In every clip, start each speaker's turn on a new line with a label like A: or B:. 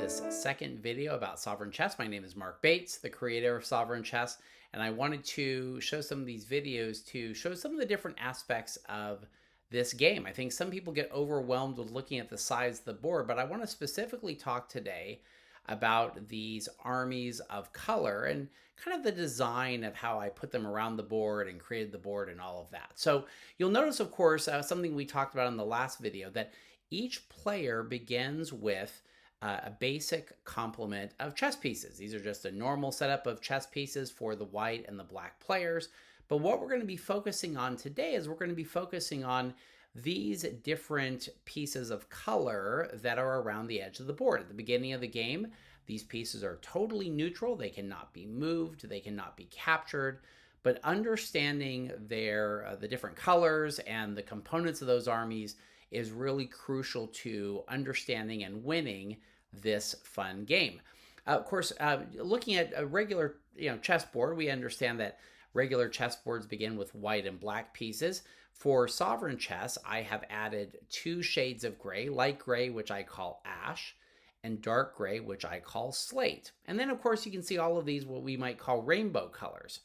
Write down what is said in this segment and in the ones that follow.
A: this second video about Sovereign Chess. My name is Mark Bates, the creator of Sovereign Chess, and I wanted to show some of these videos to show some of the different aspects of this game. I think some people get overwhelmed with looking at the size of the board, but I want to specifically talk today about these armies of color and kind of the design of how I put them around the board and created the board and all of that. So you'll notice, of course, something we talked about in the last video, that each player begins with a basic complement of chess pieces. These are just a normal setup of chess pieces for the white and the black players. But what we're going to be focusing on today is we're going to be focusing on these different pieces of color that are around the edge of the board. At the beginning of the game, these pieces are totally neutral. They cannot be moved. They cannot be captured. But understanding the different colors and the components of those armies is really crucial to understanding and winning this fun game. Of course, looking at a regular chessboard, we understand that regular chessboards begin with white and black pieces. For Sovereign Chess, I have added two shades of gray, light gray, which I call ash, and dark gray, which I call slate. And then, of course, you can see all of these, what we might call rainbow colors: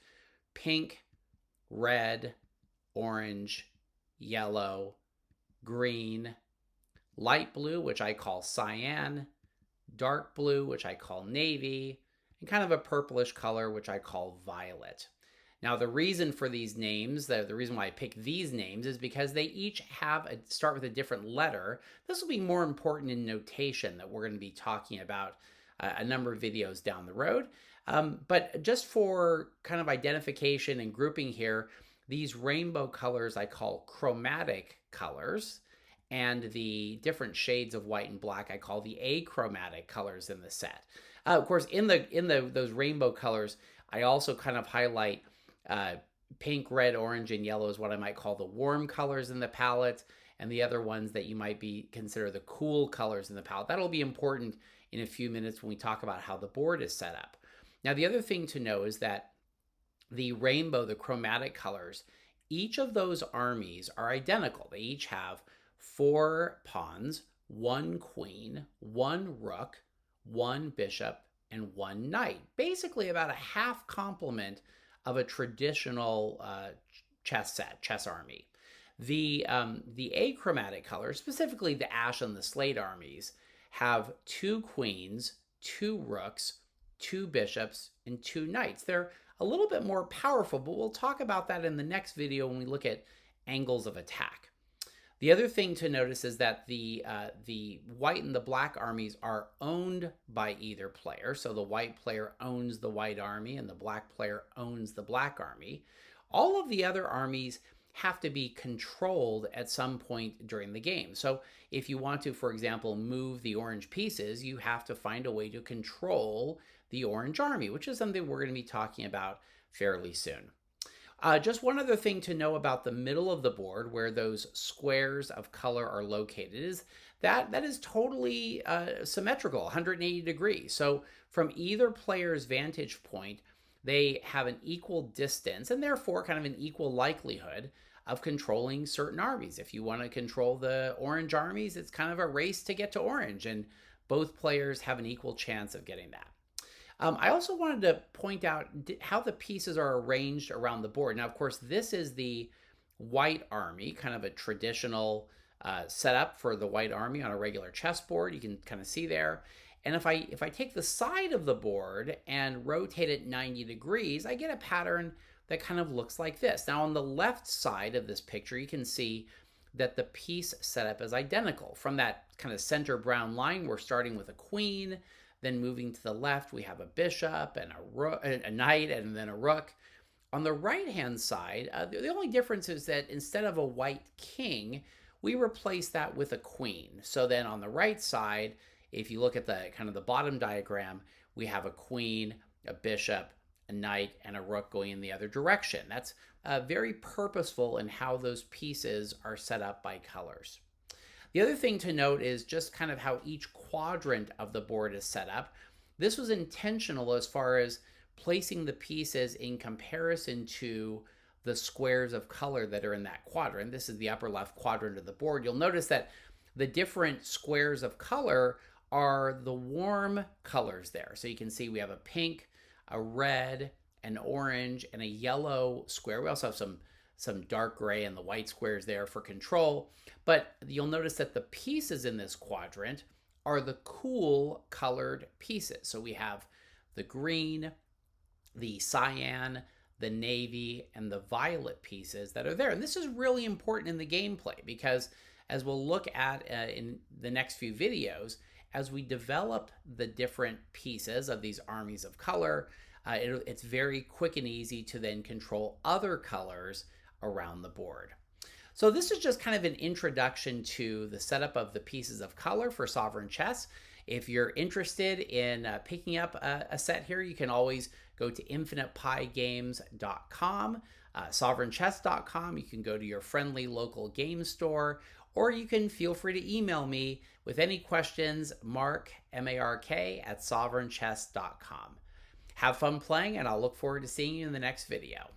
A: pink, red, orange, yellow, green, light blue, which I call cyan, dark blue, which I call navy, and kind of a purplish color, which I call violet. Now, the reason for these names, the reason why I pick these names is because they each start with a different letter. This will be more important in notation that we're going to be talking about a number of videos down the road. But just for kind of identification and grouping here, these rainbow colors I call chromatic colors, and the different shades of white and black I call the achromatic colors in the set. Of course, in those rainbow colors, I also kind of highlight pink, red, orange, and yellow is what I might call the warm colors in the palette, and the other ones that you might consider the cool colors in the palette. That'll be important in a few minutes when we talk about how the board is set up. Now, the other thing to know is that the rainbow, the chromatic colors, each of those armies are identical. They each have 4 pawns, 1 queen, 1 rook, 1 bishop, and 1 knight. Basically about a half complement of a traditional chess army. The achromatic colors, specifically the ash and the slate armies, have 2 queens, 2 rooks, 2 bishops, and 2 knights. They're a little bit more powerful, but we'll talk about that in the next video when we look at angles of attack. The other thing to notice is that the white and the black armies are owned by either player. So the white player owns the white army and the black player owns the black army. All of the other armies have to be controlled at some point during the game. So if you want to, for example, move the orange pieces, you have to find a way to control the orange army, which is something we're going to be talking about fairly soon. Just one other thing to know about the middle of the board, where those squares of color are located, is that is totally symmetrical, 180 degrees. So from either player's vantage point, they have an equal distance and therefore kind of an equal likelihood of controlling certain armies. If you want to control the orange armies, it's kind of a race to get to orange, and both players have an equal chance of getting that. I also wanted to point out how the pieces are arranged around the board. Now, of course, this is the white army, kind of a traditional setup for the white army on a regular chessboard. You can kind of see there. And if I take the side of the board and rotate it 90 degrees, I get a pattern that kind of looks like this. Now, on the left side of this picture, you can see that the piece setup is identical. From that kind of center brown line, we're starting with a queen. Then moving to the left, we have a bishop and a knight and then a rook. On the right-hand side, the only difference is that instead of a white king, we replace that with a queen. So then on the right side, if you look at the kind of the bottom diagram, we have a queen, a bishop, a knight, and a rook going in the other direction. That's very purposeful in how those pieces are set up by colors. The other thing to note is just kind of how each quadrant of the board is set up. This was intentional as far as placing the pieces in comparison to the squares of color that are in that quadrant. This is the upper left quadrant of the board. You'll notice that the different squares of color are the warm colors there. So you can see we have a pink, a red, an orange, and a yellow square. We also have some dark gray and the white squares there for control. But you'll notice that the pieces in this quadrant are the cool colored pieces. So we have the green, the cyan, the navy, and the violet pieces that are there. And this is really important in the gameplay because, as we'll look at in the next few videos, as we develop the different pieces of these armies of color, it's very quick and easy to then control other colors around the board. So this is just kind of an introduction to the setup of the pieces of color for Sovereign Chess. If you're interested in picking up a set here, you can always go to infinitepiegames.com, sovereignchess.com. You can go to your friendly local game store, or you can feel free to email me with any questions, Mark, M-A-R-K, @sovereignchess.com. Have fun playing, and I'll look forward to seeing you in the next video.